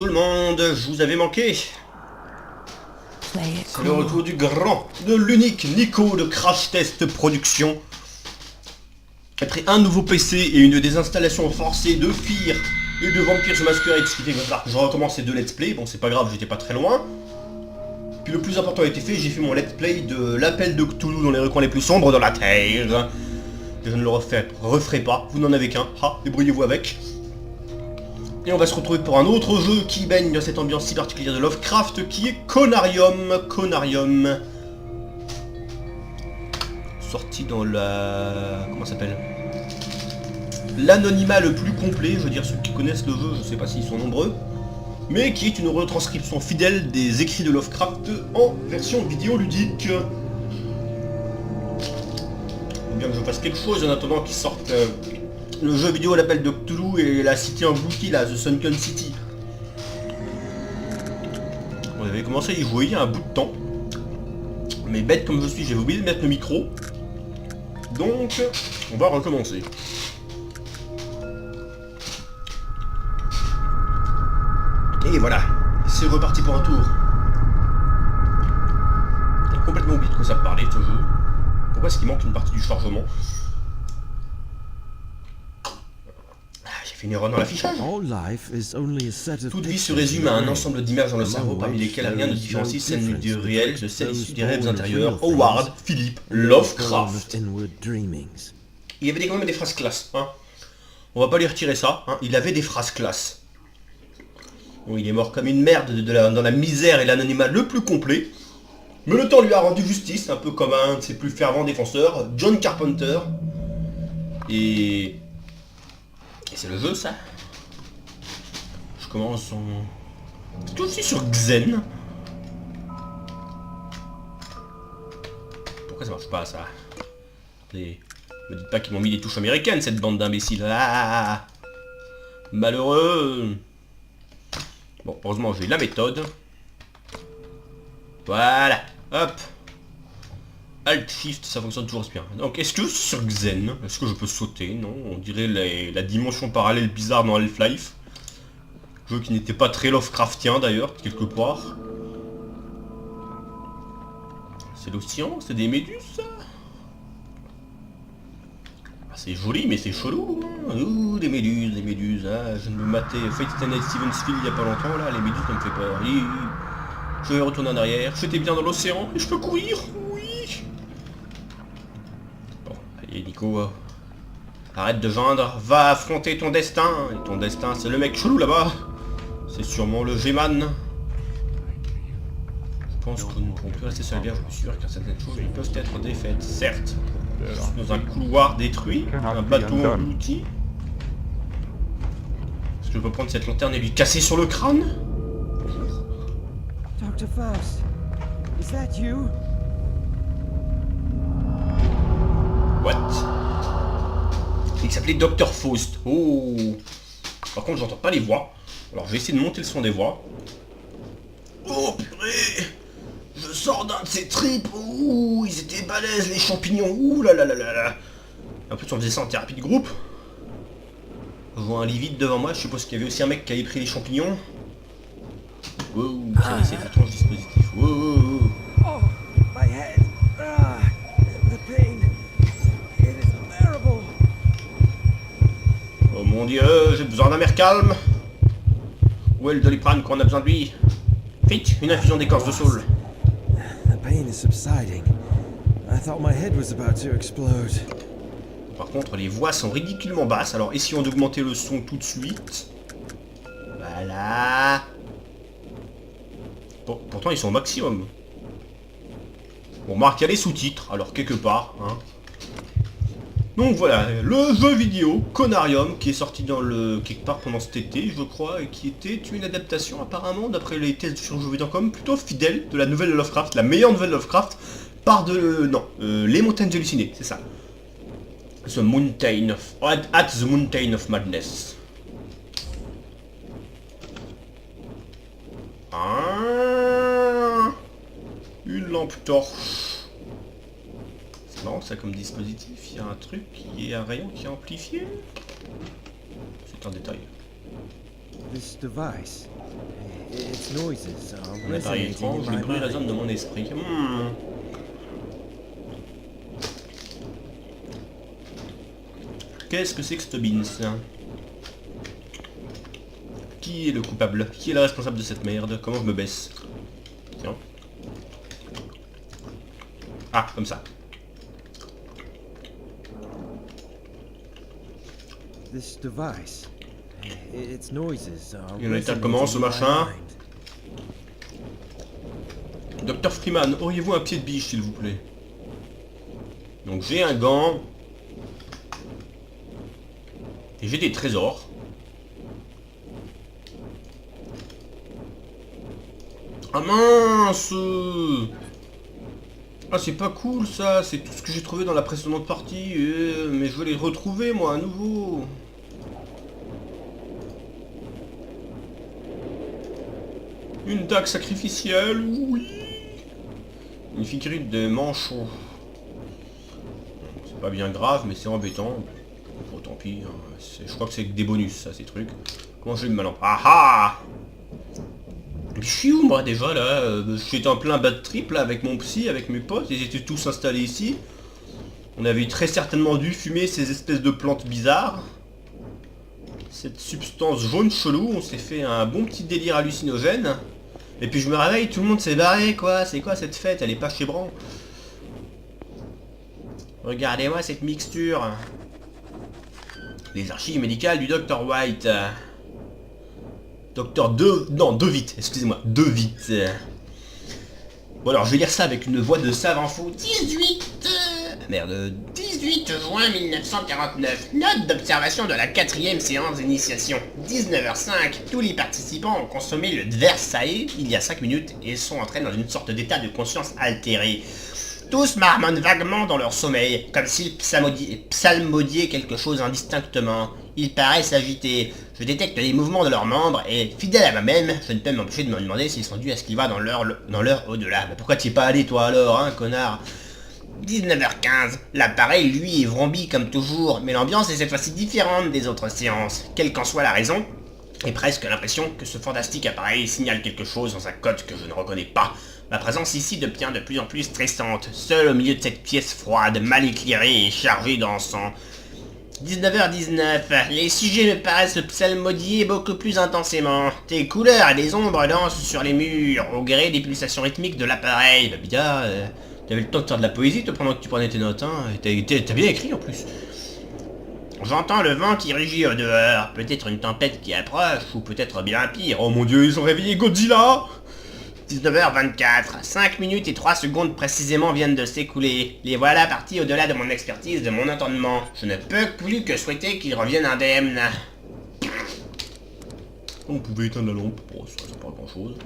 Tout le monde, je vous avais manqué. C'est le retour du grand, de l'unique Nico de Crash Test Production. Après un nouveau PC et une désinstallation forcée de Fear et de Vampire the Masquerade, ce qui fait que je recommence ces deux let's play. Bon, c'est pas grave, j'étais pas très loin. Puis le plus important a été fait, j'ai fait mon let's play de l'appel de Cthulhu dans les recoins les plus sombres de la Terre. Je ne le referai pas, vous n'en avez qu'un, débrouillez-vous avec. Et on va se retrouver pour un autre jeu qui baigne dans cette ambiance si particulière de Lovecraft qui est Conarium. Conarium. Sorti dans la... comment ça s'appelle? L'anonymat le plus complet, je veux dire ceux qui connaissent le jeu, je sais pas s'ils sont nombreux. Mais qui est une retranscription fidèle des écrits de Lovecraft en version vidéoludique. Faut bien que je fasse quelque chose en attendant qu'ils sortent... le jeu vidéo l'appel de Cthulhu et la cité engloutie là, The Sunken City. On avait commencé à y jouer il y a un bout de temps. Mais bête comme je suis, j'ai oublié de mettre le micro. Donc, on va recommencer. Et voilà, c'est reparti pour un tour. J'ai complètement oublié de quoi ça parlait ce jeu. Pourquoi est-ce qu'il manque une partie du chargement? Fait une erreur dans l'affichage. Toute vie se résume à un ensemble d'images dans le cerveau, parmi lesquelles rien ne différencie celle du réel de celle issue des rêves intérieurs. Howard Philip Lovecraft. Il y avait quand même des phrases classe. On va pas lui retirer ça. Il avait des phrases classe. Bon, il est mort comme une merde dans la misère et l'anonymat le plus complet. Mais le temps lui a rendu justice, un peu comme un de ses plus fervents défenseurs, John Carpenter. Et c'est le jeu ça. Je commence en... C'est tout aussi sur Xen. Pourquoi ça marche pas ça? Me dites pas qu'ils m'ont mis des touches américaines cette bande d'imbéciles. Malheureux. Bon, heureusement j'ai la méthode. Voilà. Hop. Alt Shift, ça fonctionne toujours bien. Donc, est-ce que sur Xen, est-ce que je peux sauter? Non, on dirait la dimension parallèle bizarre dans Half-Life. Jeu qui n'était pas très Lovecraftien d'ailleurs, quelque part. C'est l'océan, c'est des méduses ça. C'est joli mais c'est chelou. Ouh, des méduses, des méduses. Je me matais Fate Stay Night Stevens Field il y a pas longtemps là, les méduses ça me fait peur. Je vais retourner en arrière, j'étais bien dans l'océan et je peux courir. Et Nico, arrête de vendre, va affronter ton destin. Et ton destin, c'est le mec chelou là-bas. C'est sûrement le G-Man. Je pense que nous ne pourrons plus rester sur la bière, je suis sûr, car certaines choses ne peuvent être défaites. Certes, je suis dans un couloir détruit, un bateau englouti. Est-ce que je peux prendre cette lanterne et lui casser sur le crâne? Dr. Faust, is that you? What? Il s'appelait Dr. Faust. Oh. Par contre, j'entends pas les voix. Alors, je vais essayer de monter le son des voix. Oh purée! Je sors d'un de ces tripes. Ouh, ils étaient balèzes les champignons. Ouh là là là là là. En plus, on faisait ça en thérapie de groupe. Je vois un lit vide devant moi. Je suppose qu'il y avait aussi un mec qui avait pris les champignons. Wow, c'est cet étrange dispositif. Wow. Oh, my head. The pain. It is unbearable. Oh mon dieu, j'ai besoin d'un air calme. Où est le Doliprane quand on a besoin de lui? Vite, une infusion d'écorce de saule. The pain is subsiding. I thought my head was about to explode. Par contre, les voix sont ridiculement basses, alors essayons d'augmenter le son tout de suite. Voilà. Bon, pourtant ils sont au maximum. Bon, Marc, il y a les sous-titres, alors quelque part, Donc voilà, le jeu vidéo Conarium qui est sorti dans quelque part pendant cet été, je crois, et qui était une adaptation apparemment, d'après les tests sur jeuxvideo.com, plutôt fidèle de la nouvelle Lovecraft, la meilleure nouvelle Lovecraft, Les Montagnes Hallucinées, c'est ça. At the Mountain of Madness. Une lampe torche. C'est marrant ça comme dispositif, il y a un truc qui est un rayon qui est amplifié. C'est un détail. This device, Its noises are Un appareil resonating étrange, in le my bruit résonne mind. dans mon esprit. Qu'est-ce que c'est que ce Beans? Qui est le coupable? Qui est le responsable de cette merde? Comment je me baisse? Tiens. Ah, comme ça. This device, its noises are Et on éteint resonating comment ce in my machin? mind. Docteur Freeman, auriez-vous un pied de biche s'il vous plaît? Donc j'ai un gant. Et j'ai des trésors. Ah mince! Ah c'est pas cool ça, c'est tout ce que j'ai trouvé dans la précédente partie, mais je veux les retrouver moi à nouveau. Une dague sacrificielle, oui. Une figurine de manchon. C'est pas bien grave, mais c'est embêtant. Bon, tant pis, hein. Je crois que c'est des bonus ça, ces trucs. Comment je vais maintenant? Ah ah! Je suis où moi déjà là? J'étais en plein bad trip là avec mon psy, avec mes potes, ils étaient tous installés ici. On avait très certainement dû fumer ces espèces de plantes bizarres. Cette substance jaune chelou, on s'est fait un bon petit délire hallucinogène. Et puis je me réveille, tout le monde s'est barré quoi, c'est quoi cette fête? Elle est pas chez Bran. Regardez-moi cette mixture. Les archives médicales du Dr White. Docteur DeWitt, excusez-moi, DeWitt. Bon alors je vais lire ça avec une voix de savant fou. 18 juin 1949. Note d'observation de la 4e séance d'initiation. 19h05. Tous les participants ont consommé le Versailles il y a 5 minutes et sont entrés dans une sorte d'état de conscience altéré. Tous marmonnent vaguement dans leur sommeil, comme s'ils psalmodiaient quelque chose indistinctement. Ils paraissent agités. Je détecte les mouvements de leurs membres et, fidèle à moi-même, je ne peux m'empêcher de me demander s'ils sont dus à ce qu'il va dans leur au-delà. Mais pourquoi t'y es pas allé toi alors, hein, connard? 19h15. L'appareil, lui, est vrombi comme toujours, mais l'ambiance est cette fois-ci différente des autres séances. Quelle qu'en soit la raison, j'ai presque l'impression que ce fantastique appareil signale quelque chose dans sa cote que je ne reconnais pas. Ma présence ici devient de plus en plus stressante, seule au milieu de cette pièce froide, mal éclairée et chargée d'encens. 19h19, les sujets me paraissent psalmodier beaucoup plus intensément. Des couleurs et des ombres dansent sur les murs, au gré des pulsations rythmiques de l'appareil. Bah bien, t'avais le temps de faire de la poésie toi, pendant que tu prenais tes notes, hein. T'as bien écrit en plus. J'entends le vent qui rugit au dehors, peut-être une tempête qui approche, ou peut-être bien pire. Oh mon dieu, ils ont réveillé Godzilla! 19h24, 5 minutes et 3 secondes précisément viennent de s'écouler. Les voilà partis au-delà de mon expertise, de mon entendement. Je ne peux plus que souhaiter qu'ils reviennent indemnes. On pouvait éteindre la lampe, bon, ça c'est pas grand chose.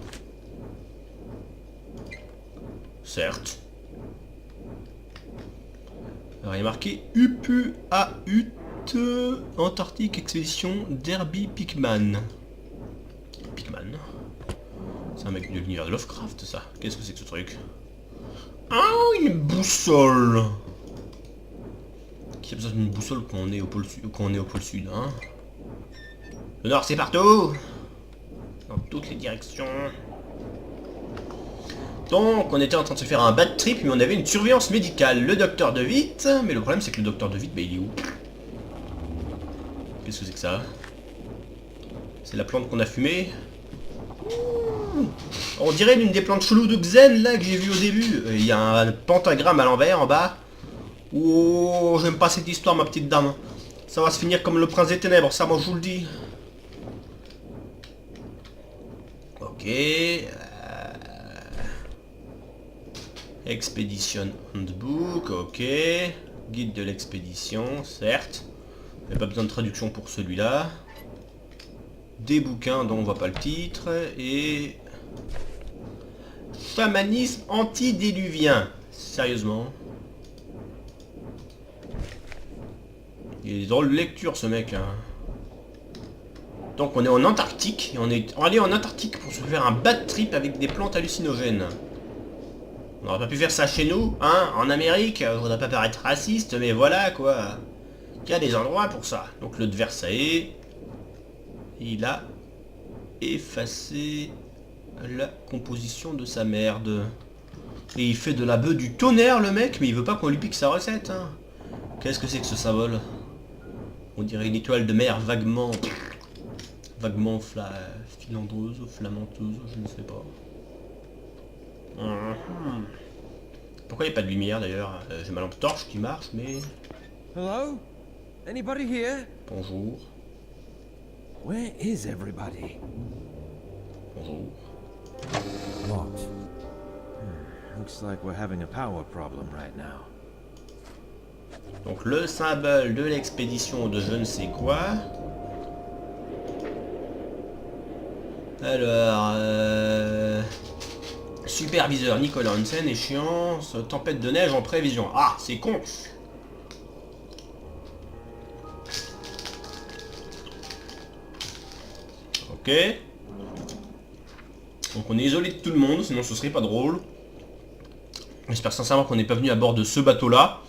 Certes. Alors il est marqué UPU Antarctique Expédition Derby Pickman. Pickman. C'est un mec de l'univers de Lovecraft, ça. Qu'est-ce que c'est que ce truc? Ah, une boussole. Qui a besoin d'une boussole quand on est au pôle sud, hein? Le nord, c'est partout. Dans toutes les directions. Donc, on était en train de se faire un bad trip, mais on avait une surveillance médicale. Le docteur DeWitt. Mais le problème, c'est que le docteur DeWitt, bah, il est où? Qu'est-ce que c'est que ça? C'est la plante qu'on a fumée? On dirait l'une des plantes cheloues de Xen là que j'ai vu au début. Il y a un pentagramme à l'envers en bas. Oh, j'aime pas cette histoire ma petite dame. Ça va se finir comme le prince des ténèbres, ça moi je vous le dis. Ok. Expedition Handbook, ok. Guide de l'expédition, certes. Il n'y a pas besoin de traduction pour celui-là. Des bouquins dont on voit pas le titre. Et... Chamanisme antédiluvien. Sérieusement. Il est drôle de lecture ce mec. Hein. Donc on est en Antarctique. Et on est allé en Antarctique pour se faire un bad trip avec des plantes hallucinogènes. On n'aurait pas pu faire ça chez nous, hein, en Amérique. Je voudrais pas paraître raciste, mais voilà quoi. Il y a des endroits pour ça. Donc le de Versailles. Il a effacé la composition de sa merde. Et il fait de la bœuf du tonnerre le mec, mais il veut pas qu'on lui pique sa recette. Hein. Qu'est-ce que c'est que ce symbole? On dirait une étoile de mer vaguement filandreuse, flamenteuse, je ne sais pas. Pourquoi il n'y a pas de lumière d'ailleurs? J'ai ma lampe torche qui marche, mais... Hello? Anybody here? Bonjour. Where is everybody? Bonjour. Locked. Looks like we're having a power problem right now. Donc le symbole de l'expédition de je ne sais quoi. Alors... Superviseur Nicolas Hansen, échéance, tempête de neige en prévision. Ah, c'est con. Ok. Donc on est isolé de tout le monde, sinon ce serait pas drôle. J'espère sincèrement qu'on n'est pas venu à bord de ce bateau-là.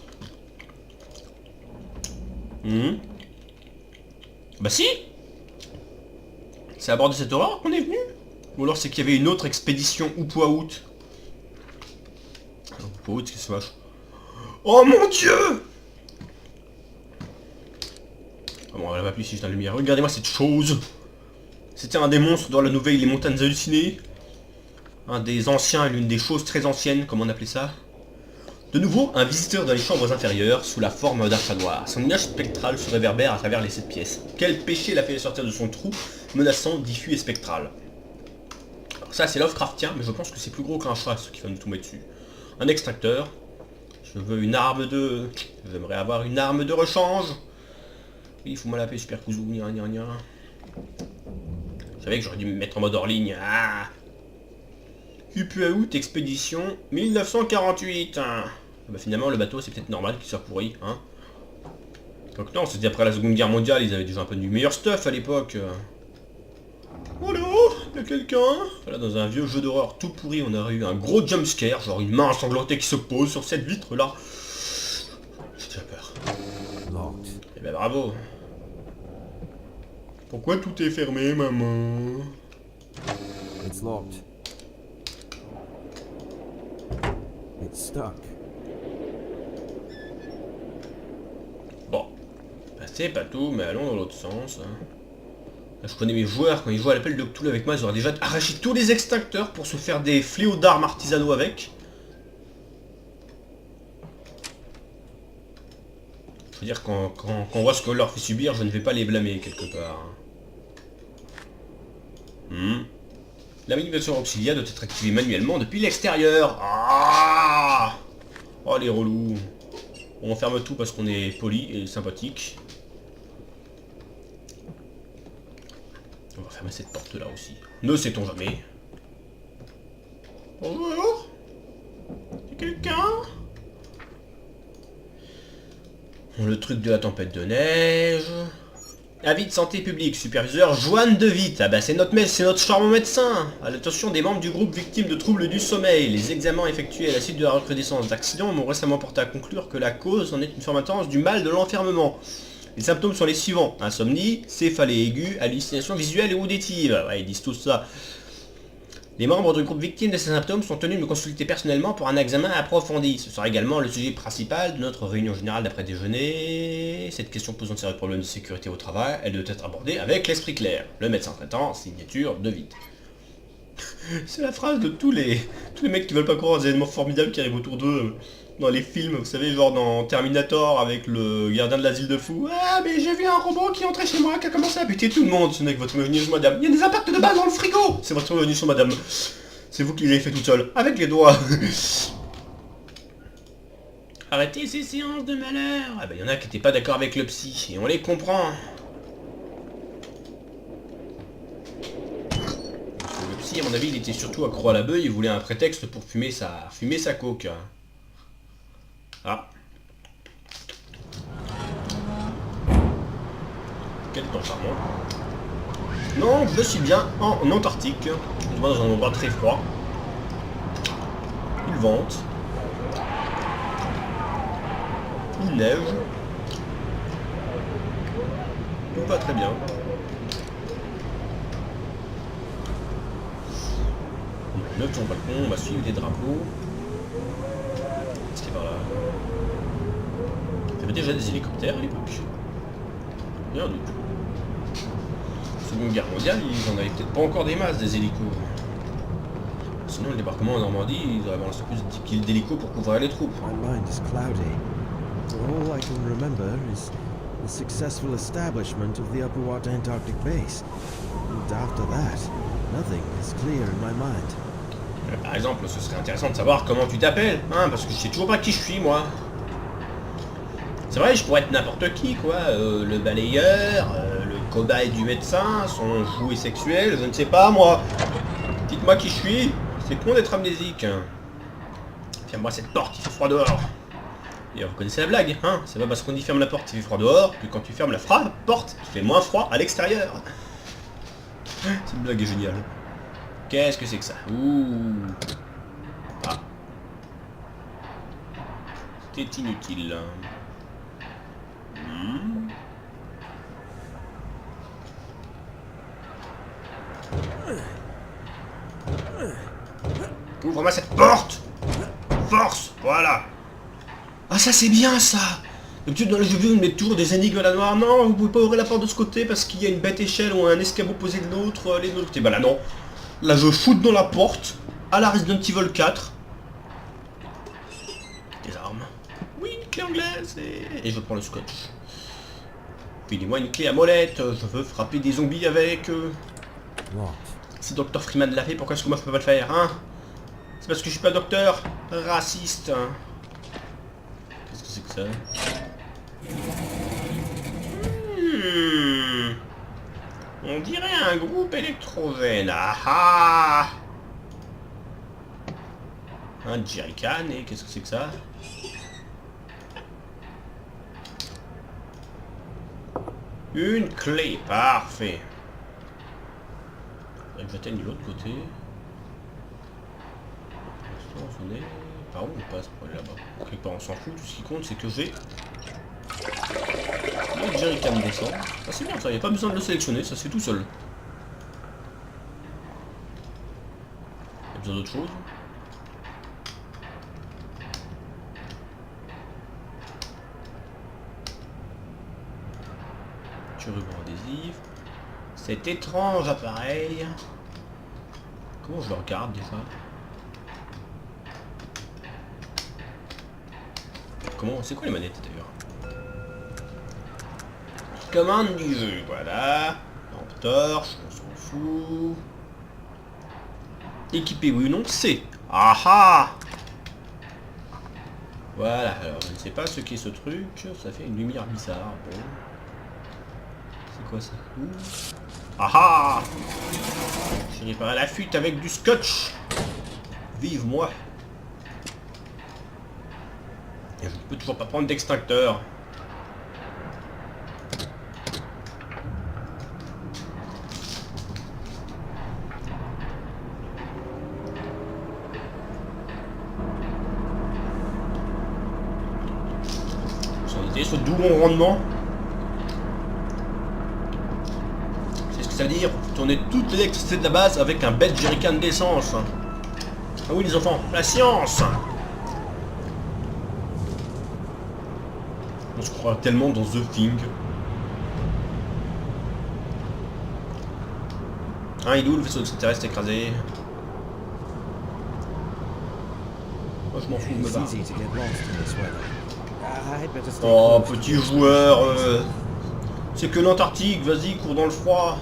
Bah si. C'est à bord de cette horreur qu'on est venu. Ou alors c'est qu'il y avait une autre expédition Oupoaout. Oupoaout, qu'est-ce que c'est vache. Oh mon dieu. Oh bon, elle va plus si je dans la lumière. Regardez-moi cette chose. C'était un des monstres dans la nouvelle Les Montagnes Hallucinées. Un des anciens, l'une des choses très anciennes, comme on appelait ça. De nouveau, un visiteur dans les chambres inférieures, sous la forme d'un chat noir. Son image spectrale se réverbère à travers les 7 pièces. Quel péché l'a fait sortir de son trou, menaçant, diffus et spectral. Alors ça c'est Lovecraftien, mais je pense que c'est plus gros qu'un chat, ce qui va nous tomber dessus. Un extracteur. Je veux une arme de... J'aimerais avoir une arme de rechange. Oui, il faut me la paix, super cousin, gna gna gna. Je savais que j'aurais dû me mettre en mode hors ligne. Ah, Oupoaout, expédition 1948. Bah finalement le bateau c'est peut-être normal qu'il soit pourri, hein. Donc non, c'était après la Seconde Guerre mondiale, ils avaient déjà un peu du meilleur stuff à l'époque. Allô, y a quelqu'un? Voilà, dans un vieux jeu d'horreur tout pourri, on aurait eu un gros jumpscare, genre une main ensanglantée qui se pose sur cette vitre là. J'ai déjà peur. Eh ben bravo. Pourquoi tout est fermé, maman? It's locked. It's stuck. Bon, bah, c'est pas tout, mais allons dans l'autre sens. Hein. Là, je connais mes joueurs, quand ils jouent à l'appel de Cthulhu avec moi, ils auraient déjà arraché tous les extincteurs pour se faire des fléaux d'armes artisanaux avec. Je veux dire, quand on voit ce qu'on leur fait subir, je ne vais pas les blâmer quelque part. La manipulation auxiliaire doit être activée manuellement depuis l'extérieur. Ah, oh les relous. On ferme tout parce qu'on est poli et sympathique. On va fermer cette porte là aussi. Ne sait-on jamais. Bonjour. C'est quelqu'un? Le truc de la tempête de neige. Avis de santé publique, superviseur Joanne De Witt. Ah bah c'est notre charmant médecin. À l'attention des membres du groupe victimes de troubles du sommeil. Les examens effectués à la suite de la recrudescence d'accidents m'ont récemment porté à conclure que la cause en est une forme intense du mal de l'enfermement. Les symptômes sont les suivants: insomnie, céphalée aiguë, hallucinations visuelles et auditives. Ouais, ils disent tous ça. Les membres du groupe victime de ces symptômes sont tenus de me consulter personnellement pour un examen approfondi. Ce sera également le sujet principal de notre réunion générale d'après-déjeuner. Cette question posant de sérieux problèmes de sécurité au travail, elle doit être abordée avec l'esprit clair. Le médecin traitant, signature De Witt. C'est la phrase de tous les mecs qui veulent pas croire aux événements formidables qui arrivent autour d'eux dans les films, vous savez, genre dans Terminator avec le gardien de l'asile de fous. Ah mais j'ai vu un robot qui entrait chez moi, qui a commencé à buter tout le monde. Ce n'est que votre imagination, madame. Il y a des impacts de balles dans le frigo. C'est votre imagination, madame. C'est vous qui l'avez fait toute seule, avec les doigts. Arrêtez ces séances de malheur. Ah bah il y en a qui n'étaient pas d'accord avec le psy, et on les comprend. Le psy, à mon avis, il était surtout accro à la beuh, il voulait un prétexte pour fumer sa coke. Ah. Quel temps charmant. Non, je suis bien en Antarctique. On va dans un endroit très froid. Il vente. Il neige. Tout va très bien. On a 9 sur le balcon, on va suivre les drapeaux. Qu'est-ce qu'il y a par là? Il y avait déjà des hélicoptères à l'époque. Rien du tout. Seconde Guerre mondiale, ils en avaient peut-être pas encore des masses des hélicos. Sinon, le débarquement en Normandie, ils auraient balancé plus de 10 kills d'hélicos pour couvrir les troupes. My mind is cloudy. All I can remember is the successful establishment of the Upper Antarctic base. And after that, nothing is clear in my mind. Par exemple, ce serait intéressant de savoir comment tu t'appelles, hein, parce que je sais toujours pas qui je suis, moi. C'est vrai, je pourrais être n'importe qui, quoi. Le balayeur, le cobaye du médecin, son jouet sexuel, je ne sais pas, moi. Dites-moi qui je suis. C'est con d'être amnésique. Ferme-moi cette porte, il fait froid dehors. Et vous connaissez la blague, hein? C'est pas parce qu'on dit ferme la porte, il fait froid dehors, que quand tu fermes la porte, il fait moins froid à l'extérieur. Cette blague est géniale. Qu'est-ce que c'est que ça? Ouh. Ah. C'était inutile. Ouvre-moi cette porte! Force! Voilà! Ah, ça c'est bien ça! D'habitude dans les jeux vidéo on met toujours des énigmes à la noire. Non, vous pouvez pas ouvrir la porte de ce côté parce qu'il y a une bête échelle ou un escabeau posé de l'autre, les autres côtés. Bah là non. Là je shoot dans la porte, à la Resident Evil 4. Des armes. Oui, une clé anglaise et je prends le scotch. Filez-moi une clé à molette, je veux frapper des zombies avec... Si Dr Freeman l'a fait, pourquoi est-ce que moi je peux pas le faire, hein? C'est parce que je suis pas docteur raciste. Qu'est-ce que c'est que ça? On dirait un groupe électrogène. Ah ah! Un jerrycan, et qu'est-ce que c'est que ça? Une clé, parfait. J'atteigne de l'autre côté. On est... Par où on passe pour aller là-bas? Quelque part on s'en fout, tout ce qui compte c'est que j'ai... Le jerrycan descend. Ah c'est bien ça, il n'y a pas besoin de le sélectionner, ça se fait tout seul. Il y a besoin d'autre chose? Du ruban adhésif. Cet étrange appareil. Comment je le regarde déjà? Comment? C'est quoi les manettes d'ailleurs? Commande du jeu, voilà. Lampe torche, on s'en fout. Équipé oui ou non? C'est. Ah ah! Voilà, alors je ne sais pas ce qu'est ce truc, ça fait une lumière bizarre. Bon. C'est quoi ça? Ah ah! J'ai réparé la fuite avec du scotch. Vive moi! Et je ne peux toujours pas prendre d'extincteur. Sans idée, ce doux bon rendement. C'est ce que ça veut dire? Tourner toute l'électricité de la base avec un bête jerrycan d'essence. Ah oui les enfants, la science! On se croit tellement dans The Thing. Hein, il est où le vaisseau extraterrestre écrasé? Moi je m'en fous de me barrer. Oh, petit joueur, c'est que l'Antarctique, vas-y, cours dans le froid.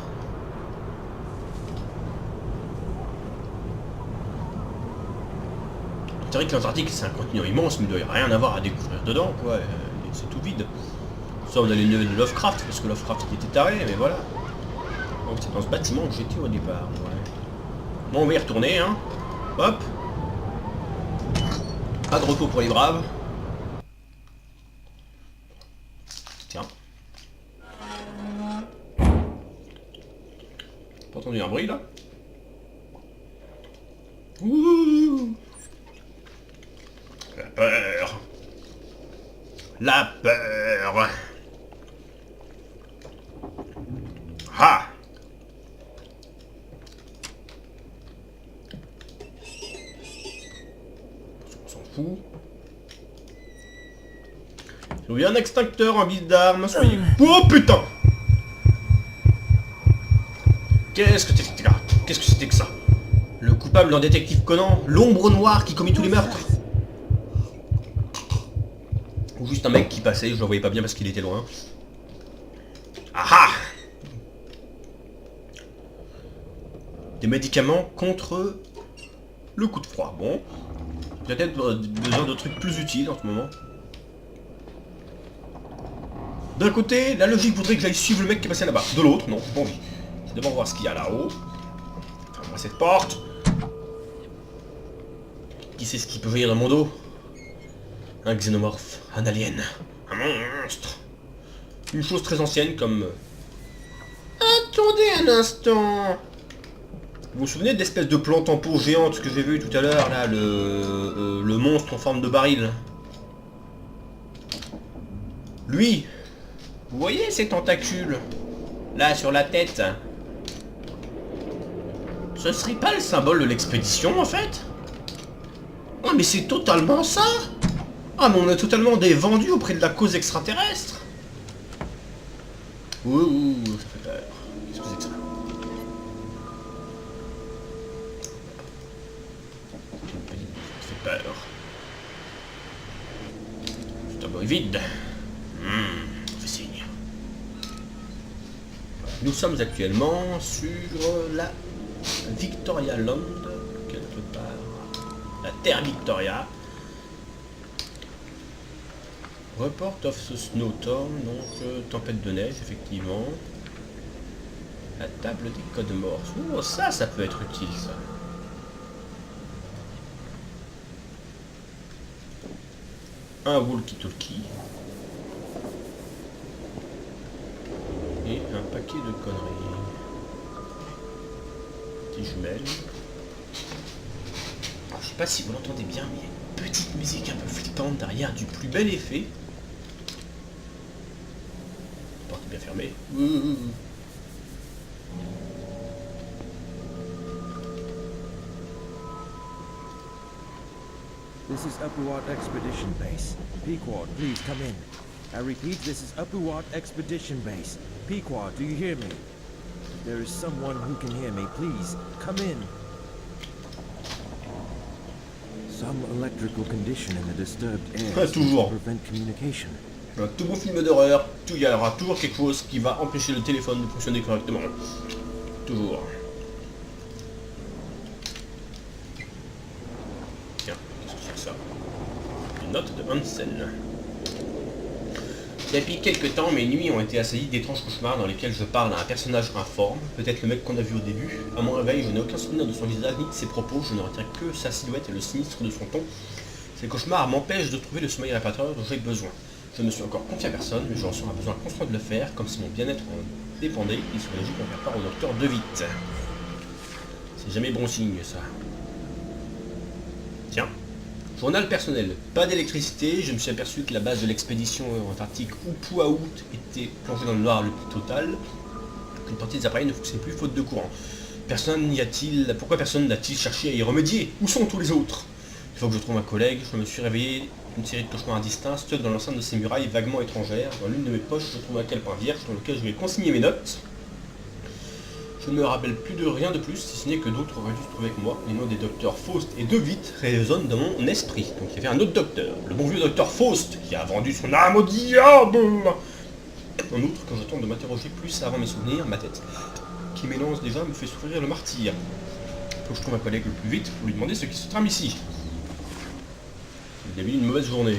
C'est vrai que l'Antarctique c'est un continent immense, mais il doit y rien avoir à découvrir dedans, quoi. C'est tout vide. Sauf dans les neveux de Lovecraft, parce que Lovecraft il était taré, mais voilà. Donc c'est dans ce bâtiment que j'étais au départ, ouais. Bon, on va y retourner, hein. Hop. Pas de repos pour les braves. Tiens. Pas entendu un bruit, là? Ouh. La peur. La peur. Ah. fous. J'ai oublié un extincteur en guise d'arme, soyez... Oh putain! Qu'est-ce que c'était là? Qu'est-ce que c'était que ça? Le coupable d'un détective Conan, l'ombre noire qui commit tous les meurtres. Ou juste un mec qui passait, je le voyais pas bien parce qu'il était loin. Ah ah! Des médicaments contre le coup de froid. Bon. Peut-être besoin de trucs plus utiles en ce moment. D'un côté, la logique voudrait que j'aille suivre le mec qui est passé là-bas. De l'autre, non, j'ai pas envie. Je vais d'abord voir ce qu'il y a là-haut. Ferme-moi cette porte. Qui sait ce qui peut venir dans mon dos? Un xénomorphe, un alien, un monstre. Une chose très ancienne comme... Attendez un instant. Vous vous souvenez de l'espèce de plante en peau géante que j'ai vu tout à l'heure, là, le monstre en forme de baril? Lui, vous voyez ces tentacules? Là, sur la tête. Ce serait pas le symbole de l'expédition, en fait? Oh, mais c'est totalement ça! Ah, mais on est totalement des vendus auprès de la cause extraterrestre! Ouh, ça fait peur. Qu'est-ce que c'est que ça? Ça fait peur. Ce tableau est vide. On fait signe. Nous sommes actuellement sur la Victoria Land, quelque part. La Terre Victoria. Report of the Snowstorm, donc tempête de neige, effectivement. La table des codes morse. Oh, ça peut être utile, ça. Un walkie-talkie. Et un paquet de conneries. Des jumelles. Alors, je sais pas si vous l'entendez bien, mais il y a une petite musique un peu flippante derrière du plus bel effet. La porte est bien fermée. This is Upper Expedition Base. Pequod, please come in. I repeat, this is Upper Expedition Base. Pequod, do you hear me? If there is someone who can hear me, please, come in. Some electrical condition in the disturbed air toujours. Prevent communication. Un tout bon film d'horreur, il y aura toujours quelque chose qui va empêcher le téléphone de fonctionner correctement. Toujours. Tiens, qu'est-ce que c'est que ça? Une note de Hansen. Depuis quelques temps, mes nuits ont été assaillies d'étranges cauchemars dans lesquels je parle à un personnage informe, peut-être le mec qu'on a vu au début. À mon réveil, je n'ai aucun souvenir de son visage ni de ses propos, je ne retiens que sa silhouette et le sinistre de son ton. Ces cauchemars m'empêchent de trouver le sommeil réparateur dont j'ai besoin. Je ne me suis encore confié à personne, mais je ressens un besoin constant de le faire, comme si mon bien-être en dépendait, il serait logique d'en faire part au docteur de vite. C'est jamais bon signe, ça. Tiens. Journal personnel. Pas d'électricité, je me suis aperçu que la base de l'expédition antarctique Upouaout était plongée dans le noir le plus total. Une partie des appareils ne fonctionnait plus faute de courant. Pourquoi personne n'a-t-il cherché à y remédier? Où sont tous les autres? Il faut que je trouve un collègue. Je me suis réveillé d'une série de cauchemars indistincts, stuck dans l'enceinte de ces murailles vaguement étrangères. Dans l'une de mes poches, je trouve un calepin vierge dans lequel je vais consigner mes notes. Je ne me rappelle plus de rien de plus, si ce n'est que d'autres auraient dû se trouver avec moi. Les noms des docteurs Faust et De Witt résonnent dans mon esprit. Donc il y avait un autre docteur, le bon vieux docteur Faust, qui a vendu son âme au diable. En outre, quand je tente de m'interroger plus avant mes souvenirs, ma tête, qui m'élance déjà, me fait souffrir le martyr. Faut que je trouve un collègue le plus vite pour lui demander ce qui se trame ici. Il a eu une mauvaise journée.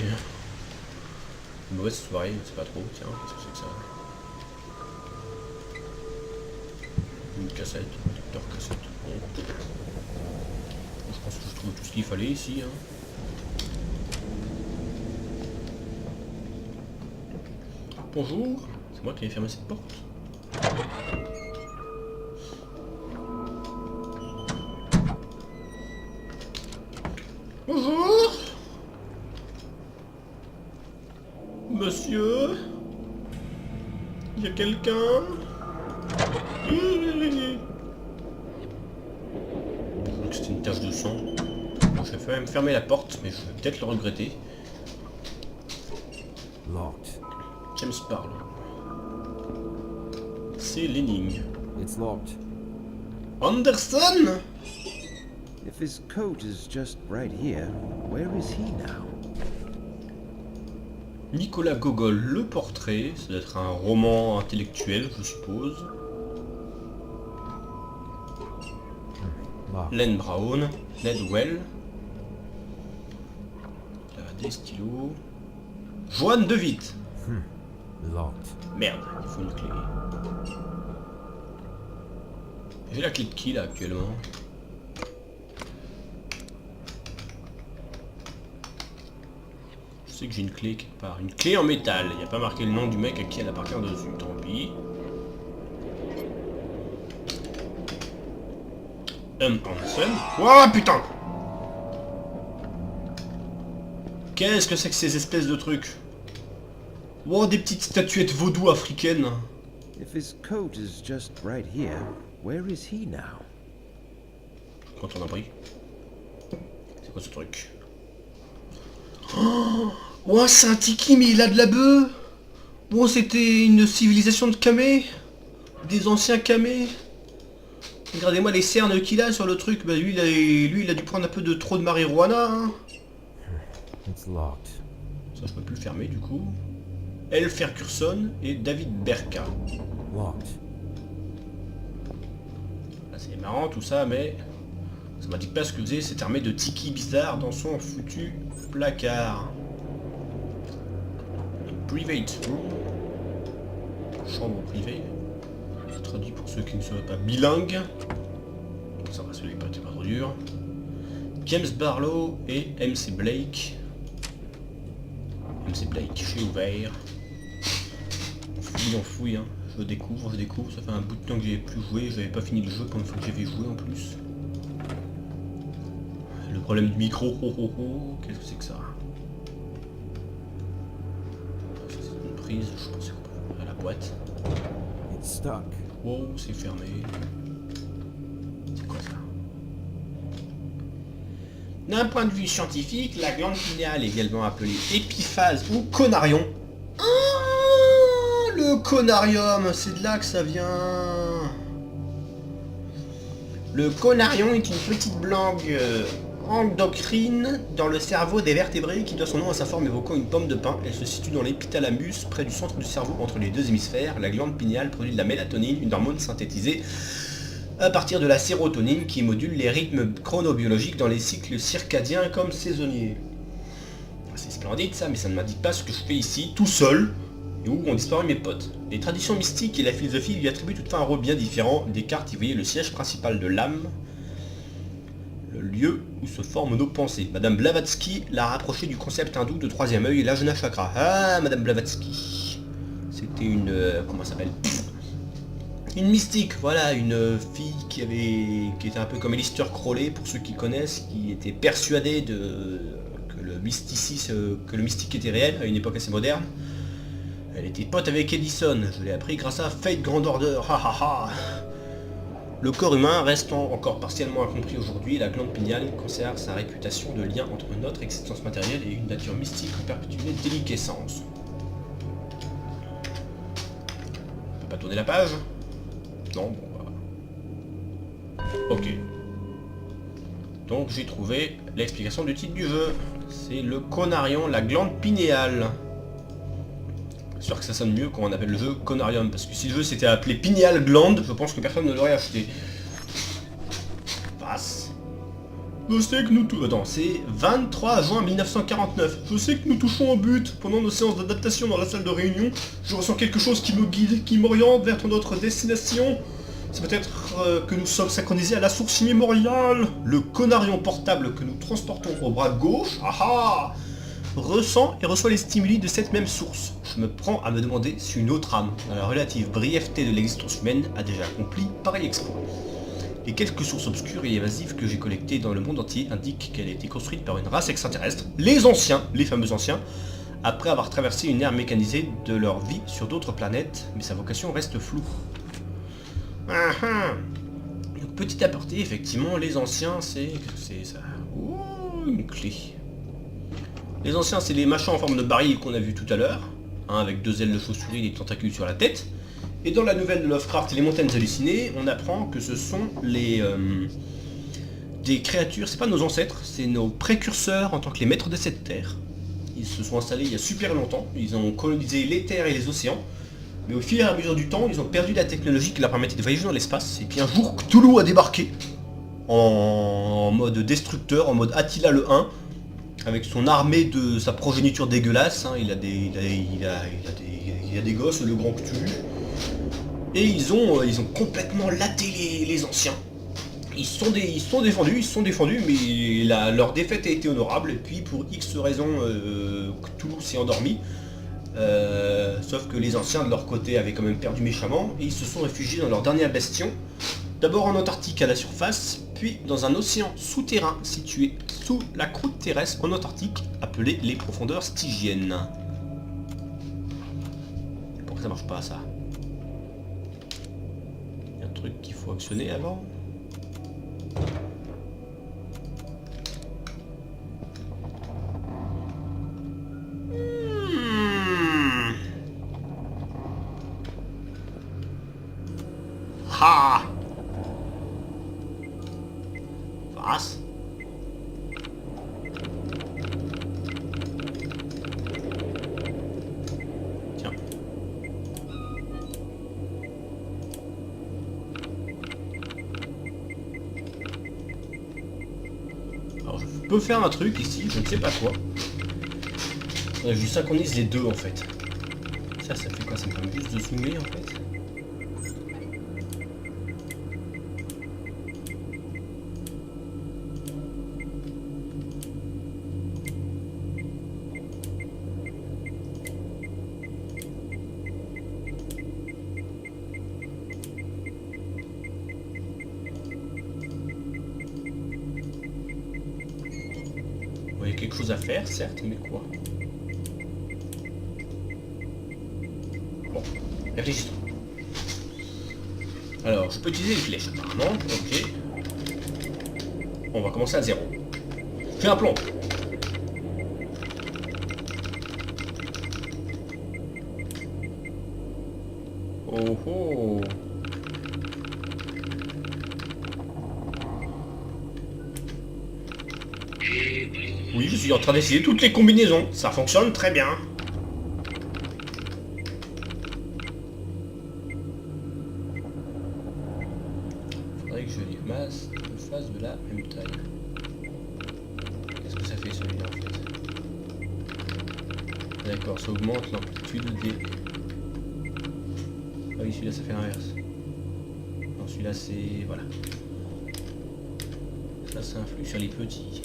Une mauvaise soirée, je ne sais pas trop. Tiens, qu'est-ce que c'est que ça? Une cassette, un docteur cassette. Bon. Je pense que je trouve tout ce qu'il fallait ici. Bonjour, c'est moi qui ai fermé cette porte. Bonjour. Monsieur, il y a quelqu'un? Je crois que c'était une tache de sang. Je vais même fermer la porte, mais je vais peut-être le regretter. Locked. James Barlow. C'est l'énigme. It's locked. Anderson? If his coat is just right here, where is he now? Nicolas Gogol, le portrait. Ça doit être un roman intellectuel, je suppose. Len Brown, Ned Well. Là, des stylos. Joanne de Witt. Locked. Merde, il faut une clé. J'ai la clé de qui là actuellement? Je sais que j'ai une clé quelque part. Une clé en métal. Il n'y a pas marqué le nom du mec à qui elle appartient dessus. Tant pis. Hanson. Oh putain! Qu'est-ce que c'est que ces espèces de trucs? Oh, des petites statuettes vaudou africaines. If his coat is just right here, where is he now? Quand on a pris. C'est quoi ce truc? Oh, c'est un tiki, mais il a de la bœuf. Oh, c'était une civilisation de camés. Des anciens camés. Regardez-moi les cernes qu'il a sur le truc. Bah lui, il a dû prendre un peu de trop de marijuana. Hein. It's locked. Ça, je peux plus le fermer du coup. Elle Ferguson et David Berka. Locked. Là, c'est marrant tout ça, mais ça m'indique pas ce que faisait cette armée de tiki bizarre dans son foutu placard. Private room. Chambre privée. Traduit pour ceux qui ne seraient pas bilingues. Ça va, celui-là pas trop dur. James Barlow et MC Blake. MC Blake chez ouvert. On fouille, hein. Je découvre. Ça fait un bout de temps que j'avais plus joué. J'avais pas fini le jeu pendant que j'avais joué en plus. Le problème du micro. Qu'est-ce que c'est que ça? C'est une prise, je pense qu'on peut à la boîte. It's stuck. Wow, c'est fermé. C'est quoi ça? D'un point de vue scientifique, la glande pinéale est également appelée épiphase ou conarion. Ah, le conarium, c'est de là que ça vient. Le conarion est une petite langue endocrine dans le cerveau des vertébrés qui doit son nom à sa forme évoquant une pomme de pin. Elle se situe dans l'épithalamus, près du centre du cerveau entre les deux hémisphères. La glande pinéale produit de la mélatonine, une hormone synthétisée à partir de la sérotonine qui module les rythmes chronobiologiques dans les cycles circadiens comme saisonniers. C'est splendide ça, mais ça ne m'indique pas ce que je fais ici, tout seul, et où ont disparu mes potes. Les traditions mystiques et la philosophie lui attribuent toutefois un rôle bien différent. Descartes y voyait le siège principal de l'âme, le lieu où se forment nos pensées. Madame Blavatsky l'a rapproché du concept hindou de troisième œil et l'ajna chakra. Ah, Madame Blavatsky. C'était une... comment ça s'appelle? Une mystique, voilà, une fille qui était un peu comme Aleister Crowley, pour ceux qui connaissent, qui était persuadée que le mystique était réel, à une époque assez moderne. Elle était pote avec Edison, je l'ai appris grâce à Fate Grand Order, ha ha ha. Le corps humain restant encore partiellement incompris aujourd'hui, la glande pinéale conserve sa réputation de lien entre notre existence matérielle et une nature mystique en perpétuelle déliquescence. On peut pas tourner la page? Non, bon bah... Ok. Donc j'ai trouvé l'explication du titre du jeu. C'est le conarion, la glande pinéale. C'est sûr que ça sonne mieux quand on appelle le jeu Conarium, parce que si le jeu s'était appelé Pineal Glande, je pense que personne ne l'aurait acheté. Passe. Je sais que nous touchons... Attends, c'est 23 juin 1949. Je sais que nous touchons au but. Pendant nos séances d'adaptation dans la salle de réunion, je ressens quelque chose qui me guide, qui m'oriente vers notre destination. C'est peut-être que nous sommes synchronisés à la source immémoriale. Le Conarion portable que nous transportons au bras gauche, aha, ressent et reçoit les stimuli de cette même source. Je me prends à me demander si une autre âme, dans la relative brièveté de l'existence humaine, a déjà accompli pareil exploit. Les quelques sources obscures et évasives que j'ai collectées dans le monde entier indiquent qu'elle a été construite par une race extraterrestre, les anciens, les fameux anciens, après avoir traversé une ère mécanisée de leur vie sur d'autres planètes, mais sa vocation reste floue. Donc, petit aparté, effectivement, les anciens, c'est ça. Ouh, une clé. Les anciens, c'est les machins en forme de baril qu'on a vu tout à l'heure, hein, avec 2 ailes de chauve-souris et des tentacules sur la tête. Et dans la nouvelle de Lovecraft, Les Montagnes Hallucinées, on apprend que ce sont des créatures, c'est pas nos ancêtres, c'est nos précurseurs en tant que les maîtres de cette terre. Ils se sont installés il y a super longtemps, ils ont colonisé les terres et les océans, mais au fur et à mesure du temps, ils ont perdu la technologie qui leur permettait de voyager dans l'espace, et puis un jour, Cthulhu a débarqué, en mode destructeur, en mode Attila le 1, avec son armée de sa progéniture dégueulasse, hein, il a des gosses, le grand Cthulhu, et ils ont complètement laté les anciens. Ils se sont défendus, mais leur défaite a été honorable, et puis pour X raisons, Cthulhu s'est endormi. Sauf que les anciens de leur côté avaient quand même perdu méchamment, et ils se sont réfugiés dans leur dernier bastion, d'abord en Antarctique à la surface, puis dans un océan souterrain situé sous la croûte terrestre en Antarctique, appelé les profondeurs stygiennes. Pourquoi ça marche pas ça? Il y a un truc qu'il faut actionner avant. Ah! Was? Tiens. Alors je peux faire un truc ici, je ne sais pas quoi. Je synchronise les deux en fait. Ça fait quoi? Ça me permet juste de zoomer en fait. Il y a quelque chose à faire, certes, mais quoi? Bon, réfléchissons. Alors, je peux utiliser les flèches, apparemment, ok. On va commencer à 0. Fais un plomb. Oh oh. Oui, je suis en train d'essayer toutes les combinaisons. Ça fonctionne très bien. Faudrait que je les fasse de la même taille. Qu'est-ce que ça fait celui-là en fait? D'accord, ça augmente l'amplitude des... Ah oui, celui-là ça fait l'inverse. Non, celui-là c'est... Voilà. Ça influe sur les petits.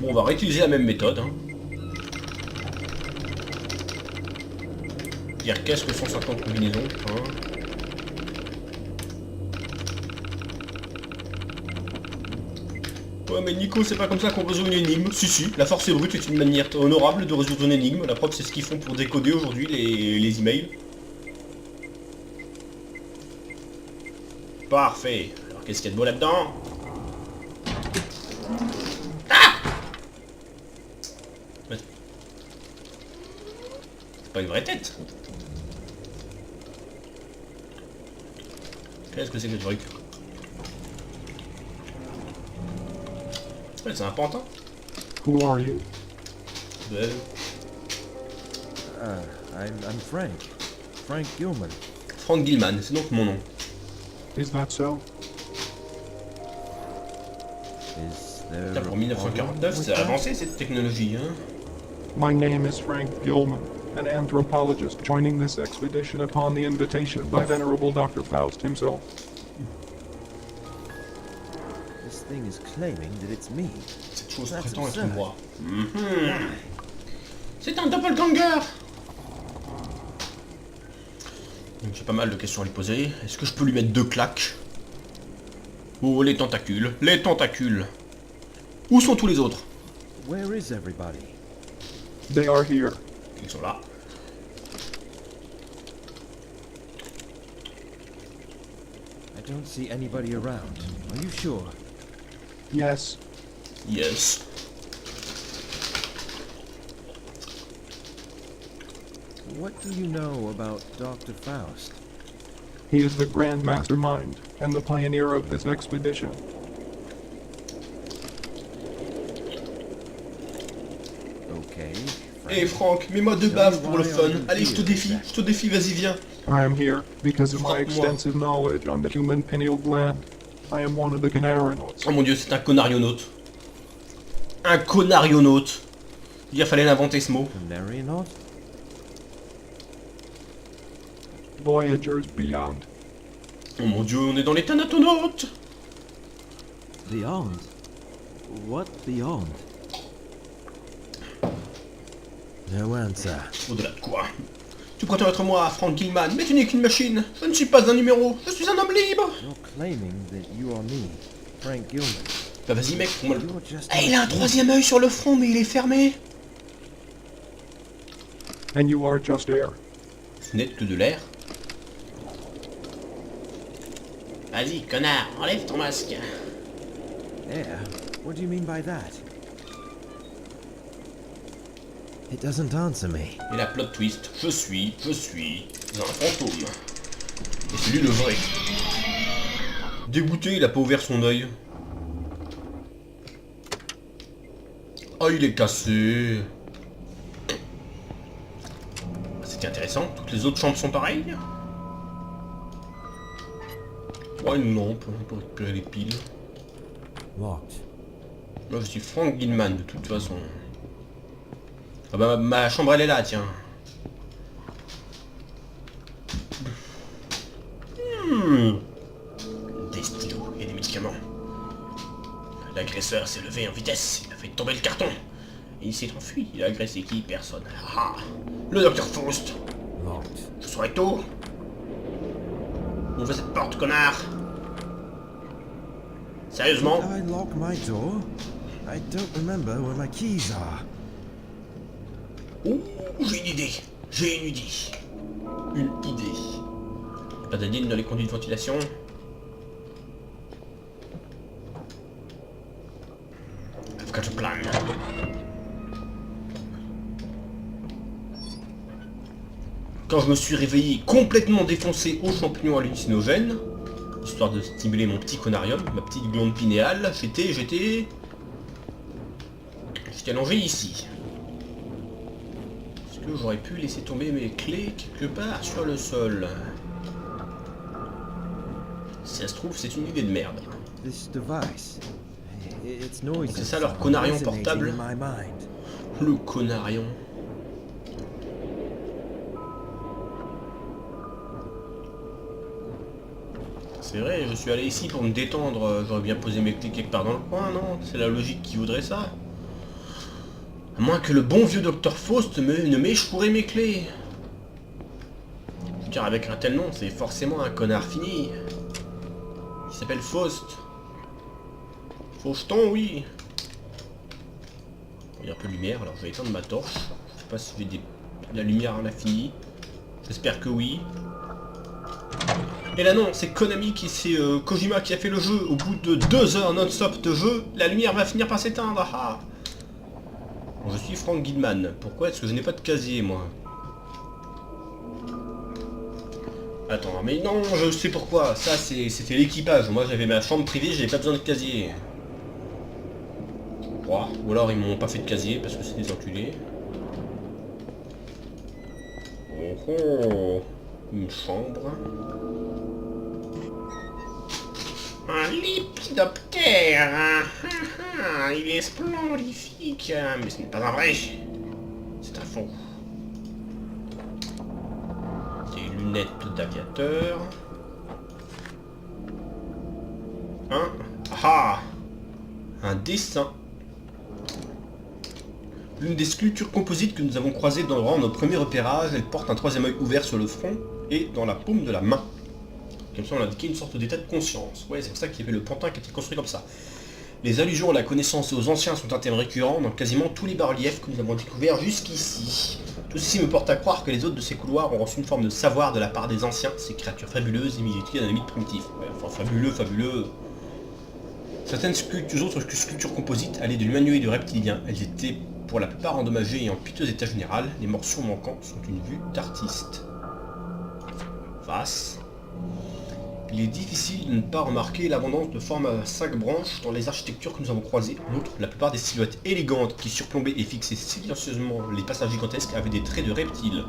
Bon, on va réutiliser la même méthode. Hein. Dire qu'est-ce que 150 combinaisons hein. Ouais mais Nico, c'est pas comme ça qu'on résout une énigme. Si, la force est brute est une manière honorable de résoudre une énigme. La preuve c'est ce qu'ils font pour décoder aujourd'hui les emails. Parfait. Alors qu'est-ce qu'il y a de beau là-dedans? Pas une vraie tête. Qu'est-ce que c'est que ce truc? Ouais, c'est un pantin. Who are you? I'm Frank. Frank Gilman. Frank Gilman, c'est donc mon nom. Is that so? Putain, pour 1949, c'est avancé cette technologie, hein. My name is Frank Gilman, an anthropologist joining this expedition upon the invitation by Venerable Dr. Faust himself. This thing is claiming that it's me. Cette chose prétend être moi. C'est un doppelganger. Donc j'ai pas mal de questions à lui poser. Est-ce que je peux lui mettre 2 claques? Oh, les tentacules, les tentacules. Où sont tous les autres? Where is everybody? They are here. Ils sont là. don't see anybody around. Are you sure? Yes. Yes. What do you know about Dr. Faust? He is the grand mastermind and the pioneer of this expedition. Okay. Hey Franck, mets-moi deux baffes pour le fun. Allez, je te défie, vas-y, viens. I am here because of my Franck, moi. extensive knowledge on the human pineal gland. I am one of the Canarionauts. Oh mon dieu, c'est un conarionaute. Un conarionaute. Il fallait l'inventer ce mot. Canarionaut? Voyagers beyond. Oh mon dieu, on est dans les Thanatonautes. Beyond? What beyond? No answer. Au-delà de quoi? Tu prétends être moi, Frank Gilman, mais tu n'es qu'une machine. Je ne suis pas un numéro, je suis un homme libre. You're claiming that you are me, Frank Gilman. Bah vas-y mec, pour moi le... You're just Ah, il a un troisième œil sur le front, mais il est fermé. And you are just air. Ce n'est que de l'air. Vas-y, connard, enlève ton masque. Air? What do you mean by that? It doesn't answer me. Et la plot twist, je suis un fantôme. Et c'est lui le vrai. Dégoûté, il a pas ouvert son œil. Oh, il est cassé. C'était intéressant, toutes les autres chambres sont pareilles. Oh, une lampe pour récupérer les piles. Locked. Moi, je suis Frank Gilman, de toute façon. Ah bah, ma chambre, elle est là, tiens. Des stylos et des médicaments. L'agresseur s'est levé en vitesse, il a fait tomber le carton. Et il s'est enfui, il a agressé qui? Personne. Ah, le docteur Faust. Locked. Je serai tôt. Ouvre cette porte, connard. Sérieusement? Did I lock my door? I don't remember where my keys are. Ouh, j'ai une idée. J'ai une idée. Une idée. Pas d'adine dans les conduits de ventilation. I've got a plan. Quand je me suis réveillé complètement défoncé aux champignons hallucinogènes, histoire de stimuler mon petit conarium, ma petite glande pinéale, j'étais allongé ici. Est-ce que j'aurais pu laisser tomber mes clés quelque part sur le sol? Si ça se trouve, c'est une idée de merde. This device. Its noise. C'est ça leur conarion portable? Le conarion. C'est vrai, je suis allé ici pour me détendre, j'aurais bien posé mes clés quelque part dans le coin, non? C'est la logique qui voudrait ça. À moins que le bon vieux docteur Faust ne m'échouerait mes clés. Car avec un tel nom, c'est forcément un connard fini. Il s'appelle Faust. Fauston, oui. Il y a un peu de lumière, alors je vais éteindre ma torche. Je sais pas si j'ai la lumière à l'infini. J'espère que oui. Et là non, c'est Konami c'est Kojima qui a fait le jeu. Au bout de 2 heures non-stop de jeu, la lumière va finir par s'éteindre. Ah. Bon, je suis Frank Gilman. Pourquoi est-ce que je n'ai pas de casier, moi? Attends, mais non, je sais pourquoi. Ça, c'était l'équipage. Moi, j'avais ma chambre privée, j'avais pas besoin de casier. Oh, ou alors, ils m'ont pas fait de casier parce que c'est des enculés. Oh oh, une chambre. Un lépidoptère. Il est splendorifique. Mais ce n'est pas un vrai. C'est un faux. Des lunettes d'aviateur. Un dessin. L'une des sculptures composites que nous avons croisées durant nos premiers repérages, elle porte un troisième œil ouvert sur le front et dans la paume de la main. Comme ça on indiquait une sorte d'état de conscience. Ouais, c'est pour ça qu'il y avait le pantin qui a été construit comme ça. Les allusions à la connaissance et aux anciens sont un thème récurrent dans quasiment tous les bas-reliefs que nous avons découverts jusqu'ici. Tout ceci me porte à croire que les hôtes de ces couloirs ont reçu une forme de savoir de la part des anciens, ces créatures fabuleuses imitées d'un mythe primitif. Ouais, enfin, fabuleux. Certaines autres sculptures composites allaient de l'humanoïde et du reptilien. Elles étaient pour la plupart endommagées et en piteux état général. Les morceaux manquants sont une vue d'artiste. Face. Il est difficile de ne pas remarquer l'abondance de formes à 5 branches dans les architectures que nous avons croisées. En outre, la plupart des silhouettes élégantes qui surplombaient et fixaient silencieusement les passages gigantesques avaient des traits de reptiles.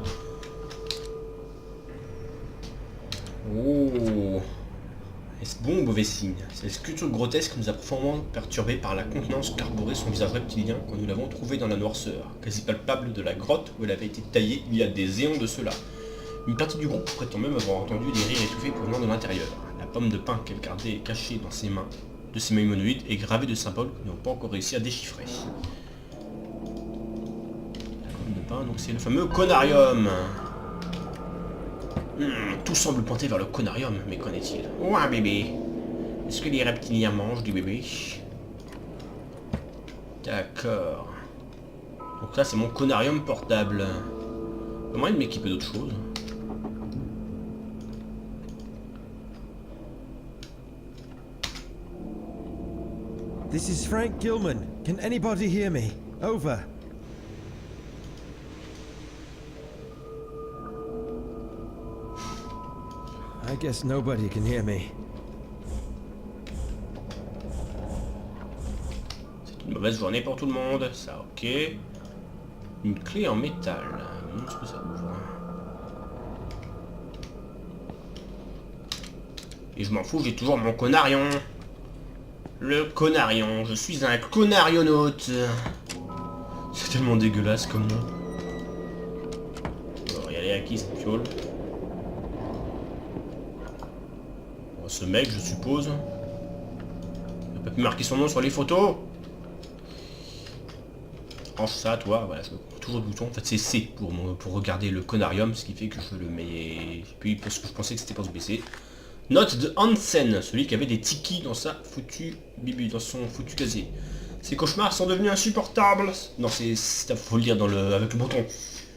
Oh. Est-ce bon ou mauvais signe? Cette sculpture grotesque nous a profondément perturbés par la contenance qu'arborait son visage reptilien quand nous l'avons trouvé dans la noirceur, quasi palpable de la grotte où elle avait été taillée il y a des éons de cela. Une partie du groupe prétend même avoir entendu des rires étouffés provenant de l'intérieur. La pomme de pain qu'elle gardait cachée dans ses mains, de ses mains humanoïdes, est gravée de symboles que nous n'avons pas encore réussi à déchiffrer. La pomme de pain, donc c'est le fameux conarium. Tout semble pointer vers le conarium, mais qu'en est-il? Oh, un bébé. Est-ce que les reptiliens mangent du bébé? D'accord. Donc là, c'est mon conarium portable. Au moins de m'équiper d'autres choses. This is Frank Gilman. Can anybody hear me? Over. I guess nobody can hear me. C'est une mauvaise journée pour tout le monde, ça ok. Une clé en métal. Ce que ça ouvre. Et je m'en fous, j'ai toujours mon conarion. Le conarion, je suis un conarionaute. C'est tellement dégueulasse comme nom. On va regarder à qui cette fiole. Bon, ce mec, je suppose. Il n'a pas pu marquer son nom sur les photos. Range ça, toi. Voilà, je prends toujours le bouton. En fait, c'est C pour regarder le conarium, ce qui fait que je le mets. Et puis, parce que je pensais que c'était pour se baisser. Note de Hansen, celui qui avait des tikis dans sa foutue bibi, dans son foutu casier. Ces cauchemars sont devenus insupportables. Non, faut le dire avec le bouton.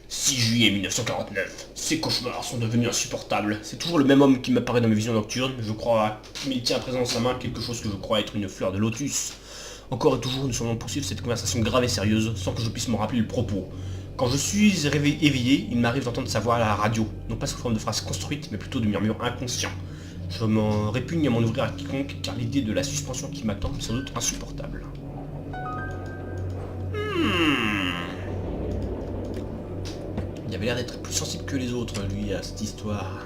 6 juillet 1949. Ces cauchemars sont devenus insupportables. C'est toujours le même homme qui m'apparaît dans mes visions nocturnes. Je crois qu'il tient à présent dans sa main quelque chose que je crois être une fleur de lotus. Encore et toujours, nous semblons poursuivre cette conversation grave et sérieuse, sans que je puisse me rappeler le propos. Quand je suis éveillé, il m'arrive d'entendre sa voix à la radio, non pas sous forme de phrases construites, mais plutôt de murmures inconscients. Je m'en répugne à m'en ouvrir à quiconque, car l'idée de la suspension qui m'attend est sans doute insupportable. Il avait l'air d'être plus sensible que les autres, lui, à cette histoire.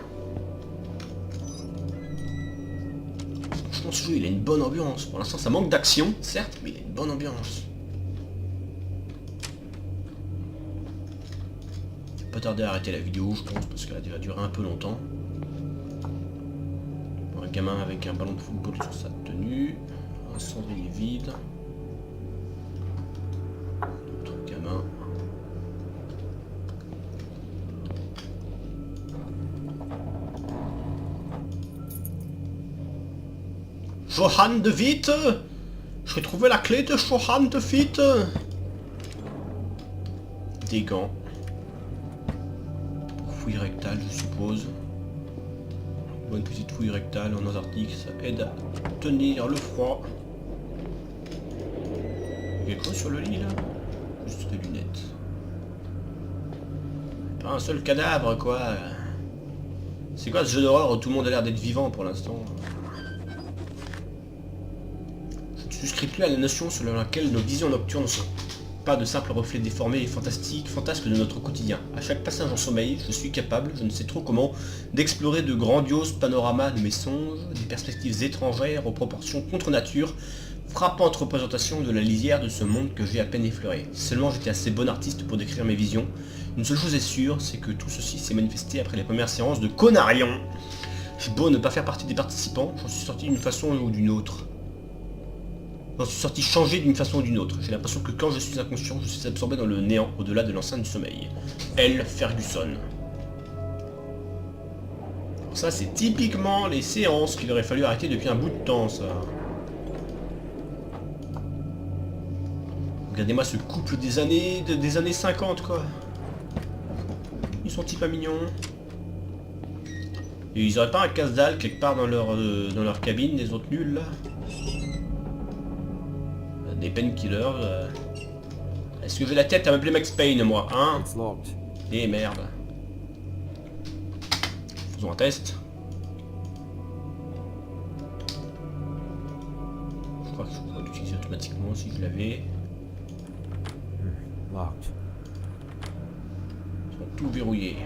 Franchement, ce jeu, il a une bonne ambiance. Pour l'instant, ça manque d'action, certes, mais il a une bonne ambiance. Je vais pas tarder à arrêter la vidéo, je pense, parce qu'elle a déjà duré un peu longtemps. Un gamin avec un ballon de football sur sa tenue, un cendrier vide, autre gamin. Johan de Witt. J'ai trouvé la clé de Johan de Witt. Des gants. Fouille rectale, je suppose. Bonne petite fouille rectale en Antarctique, ça aide à tenir le froid. Il y a quelque chose sur le lit là? Juste des lunettes. Pas un seul cadavre quoi. C'est quoi ce jeu d'horreur où tout le monde a l'air d'être vivant pour l'instant? Je ne souscris plus à la notion selon laquelle nos visions nocturnes ne sont pas de simples reflets déformés et fantasques de notre quotidien. À chaque passage en sommeil, je suis capable, je ne sais trop comment, d'explorer de grandioses panoramas de mes songes, des perspectives étrangères aux proportions contre nature, frappantes représentations de la lisière de ce monde que j'ai à peine effleuré. Si seulement j'étais assez bon artiste pour décrire mes visions. Une seule chose est sûre, c'est que tout ceci s'est manifesté après les premières séances de Conarion. J'ai beau ne pas faire partie des participants, j'en suis sorti d'une façon ou d'une autre. J'en suis sorti changé d'une façon ou d'une autre. J'ai l'impression que quand je suis inconscient, je suis absorbé dans le néant au-delà de l'enceinte du sommeil. L. Ferguson. Alors ça, c'est typiquement les séances qu'il aurait fallu arrêter depuis un bout de temps, ça. Regardez-moi ce couple des années 50, quoi. Ils sont-ils pas mignons? Et ils auraient pas un casse-dalle quelque part dans leur cabine, des autres nuls là? Des painkillers. Est-ce que j'ai la tête à m'appeler Max Payne moi, hein? Eh merde. Faisons un test. Je crois que je pourrais l'utiliser automatiquement si je l'avais. Ils sont tout verrouillés.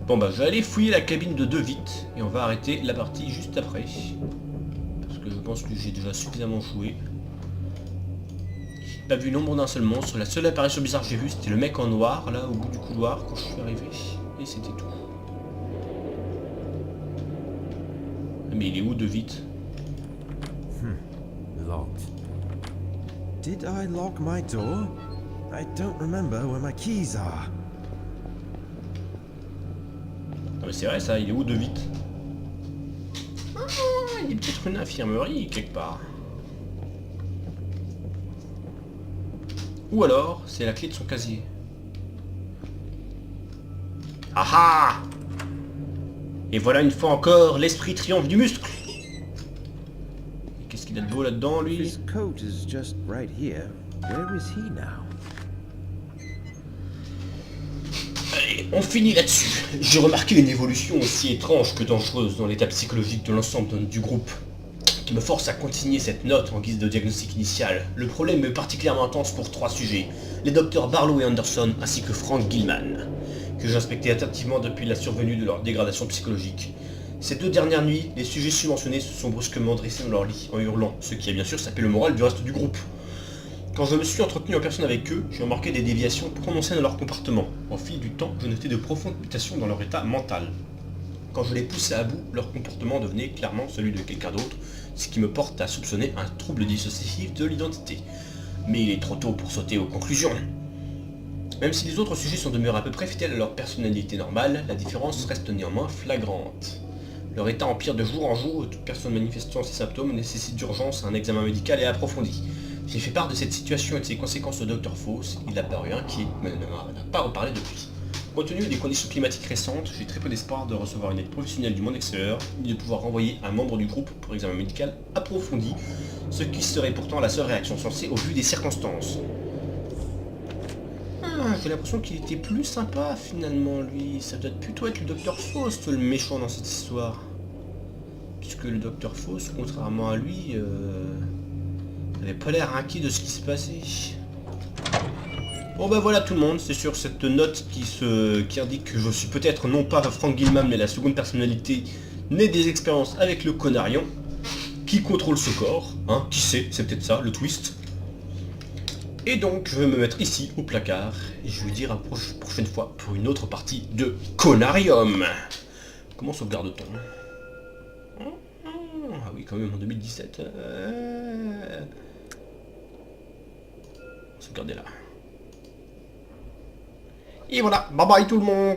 Bon bah je vais aller fouiller la cabine de 2 vite et on va arrêter la partie juste après. Parce que je pense que j'ai déjà suffisamment joué. J'ai pas vu l'ombre d'un seul monstre. La seule apparition bizarre que j'ai vue c'était le mec en noir là au bout du couloir quand je suis arrivé. Et c'était tout. Mais il est où de vite? Locked. Did I lock my door? I don't remember where my keys are. Non mais c'est vrai ça, il est où de vite? Ah, il y a peut-être une infirmerie quelque part. Ou alors, c'est la clé de son casier. Ah ah! Et voilà une fois encore l'esprit triomphe du muscle. Qu'est-ce qu'il a de beau là-dedans lui? His coat is just right here. Where is he now? Allez, on finit là-dessus. J'ai remarqué une évolution aussi étrange que dangereuse dans l'état psychologique de l'ensemble du groupe, qui me force à continuer cette note en guise de diagnostic initial. Le problème est particulièrement intense pour 3 sujets, les docteurs Barlow et Anderson ainsi que Frank Gilman, que j'ai inspecté attentivement depuis la survenue de leur dégradation psychologique. Ces 2 dernières nuits, les sujets submentionnés se sont brusquement dressés dans leur lit en hurlant, ce qui a bien sûr sapé le moral du reste du groupe. Quand je me suis entretenu en personne avec eux, j'ai remarqué des déviations prononcées dans leur comportement. Au fil du temps, je notais de profondes mutations dans leur état mental. Quand je les poussais à bout, leur comportement devenait clairement celui de quelqu'un d'autre, ce qui me porte à soupçonner un trouble dissociatif de l'identité. Mais il est trop tôt pour sauter aux conclusions. Même si les autres sujets sont demeurés à peu près fidèles à leur personnalité normale, la différence reste néanmoins flagrante. Leur état empire de jour en jour, toute personne manifestant ces symptômes nécessite d'urgence un examen médical et approfondi. J'ai fait part de cette situation et de ses conséquences au Dr Faust, il a paru inquiet, mais n'a pas reparlé depuis. Compte tenu des conditions climatiques récentes, j'ai très peu d'espoir de recevoir une aide professionnelle du monde extérieur, ni de pouvoir renvoyer un membre du groupe pour examen médical approfondi, ce qui serait pourtant la seule réaction sensée au vu des circonstances. J'ai l'impression qu'il était plus sympa finalement lui, ça doit plutôt être le Dr Faust le méchant dans cette histoire. Puisque le Dr Faust, contrairement à lui, n'avait pas l'air inquiet de ce qui se passait. Bon bah voilà tout le monde, c'est sur cette note qui indique que je suis peut-être non pas Frank Gilman mais la seconde personnalité née des expériences avec le Conarion, qui contrôle ce corps, hein, qui sait, c'est peut-être ça, le twist. Et donc je vais me mettre ici au placard, et je vais vous dire à la prochaine fois pour une autre partie de Conarium. Comment sauvegarde-t-on? Ah oui quand même en 2017. Sauvegardez là. Et voilà, bye bye tout le monde.